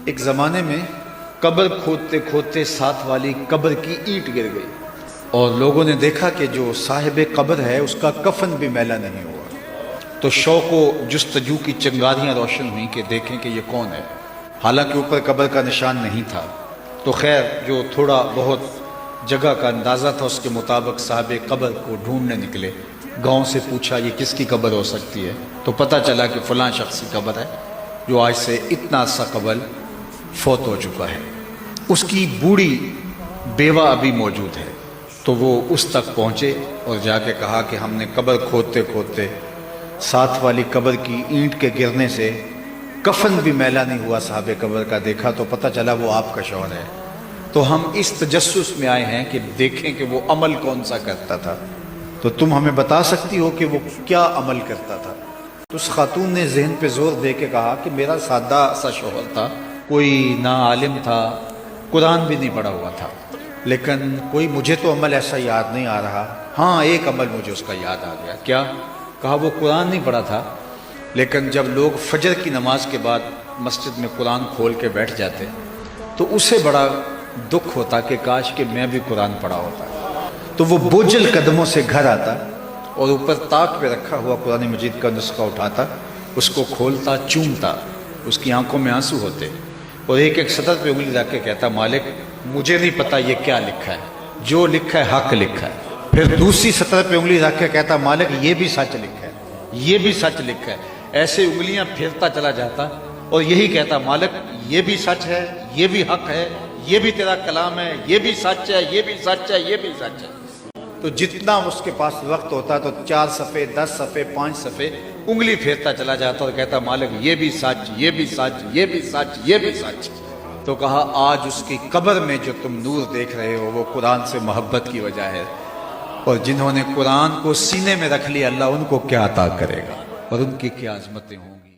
ایک زمانے میں قبر کھودتے کھودتے ساتھ والی قبر کی اینٹ گر گئی اور لوگوں نے دیکھا کہ جو صاحب قبر ہے اس کا کفن بھی میلا نہیں ہوا، تو شوق و جستجو کی چنگاریاں روشن ہوئیں کہ دیکھیں کہ یہ کون ہے، حالانکہ اوپر قبر کا نشان نہیں تھا۔ تو خیر جو تھوڑا بہت جگہ کا اندازہ تھا اس کے مطابق صاحب قبر کو ڈھونڈنے نکلے، گاؤں سے پوچھا یہ کس کی قبر ہو سکتی ہے، تو پتہ چلا کہ فلاں شخص کی قبر ہے جو آج سے اتنا عرصہ قبل فوت ہو چکا ہے، اس کی بوڑھی بیوہ ابھی موجود ہے۔ تو وہ اس تک پہنچے اور جا کے کہا کہ ہم نے قبر کھودتے کھودتے ساتھ والی قبر کی اینٹ کے گرنے سے کفن بھی میلا نہیں ہوا صاحب قبر کا، دیکھا تو پتہ چلا وہ آپ کا شوہر ہے۔ تو ہم اس تجسس میں آئے ہیں کہ دیکھیں کہ وہ عمل کون سا کرتا تھا، تو تم ہمیں بتا سکتی ہو کہ وہ کیا عمل کرتا تھا؟ تو اس خاتون نے ذہن پہ زور دے کے کہا کہ میرا سادہ سا شوہر تھا، کوئی نہ عالم تھا، قرآن بھی نہیں پڑھا ہوا تھا، لیکن کوئی مجھے تو عمل ایسا یاد نہیں آ رہا۔ ہاں ایک عمل مجھے اس کا یاد آ گیا۔ کیا؟ کہا وہ قرآن نہیں پڑھا تھا، لیکن جب لوگ فجر کی نماز کے بعد مسجد میں قرآن کھول کے بیٹھ جاتے تو اسے بڑا دکھ ہوتا کہ کاش کہ میں بھی قرآن پڑھا ہوتا، تو وہ بوجھل قدموں سے گھر آتا اور اوپر طاق پہ رکھا ہوا قرآن مجید کا نسخہ اٹھاتا، اس کو کھولتا، چومتا، اس کی آنکھوں میں آنسو ہوتے اور ایک ایک سطر پہ انگلی رکھ کے کہتا مالک مجھے نہیں پتا یہ کیا لکھا ہے، جو لکھا ہے حق لکھا ہے۔ پھر دوسری سطر پہ انگلی رکھ کے کہتا مالک یہ بھی سچ لکھا ہے، یہ بھی سچ لکھا ہے۔ ایسے انگلیاں پھیرتا چلا جاتا اور یہی کہتا مالک یہ بھی سچ ہے، یہ بھی حق ہے، یہ بھی تیرا کلام ہے، یہ بھی سچ ہے، یہ بھی سچ ہے، یہ بھی سچ ہے۔ تو جتنا اس کے پاس وقت ہوتا تو 4 صفحے 10 صفحے 5 صفحے انگلی پھیرتا چلا جاتا اور کہتا مالک یہ بھی سچ، یہ بھی سچ، یہ بھی سچ، یہ بھی سچ۔ تو کہا آج اس کی قبر میں جو تم نور دیکھ رہے ہو وہ قرآن سے محبت کی وجہ ہے، اور جنہوں نے قرآن کو سینے میں رکھ لیا اللہ ان کو کیا عطا کرے گا اور ان کی کیا عظمتیں ہوں گی۔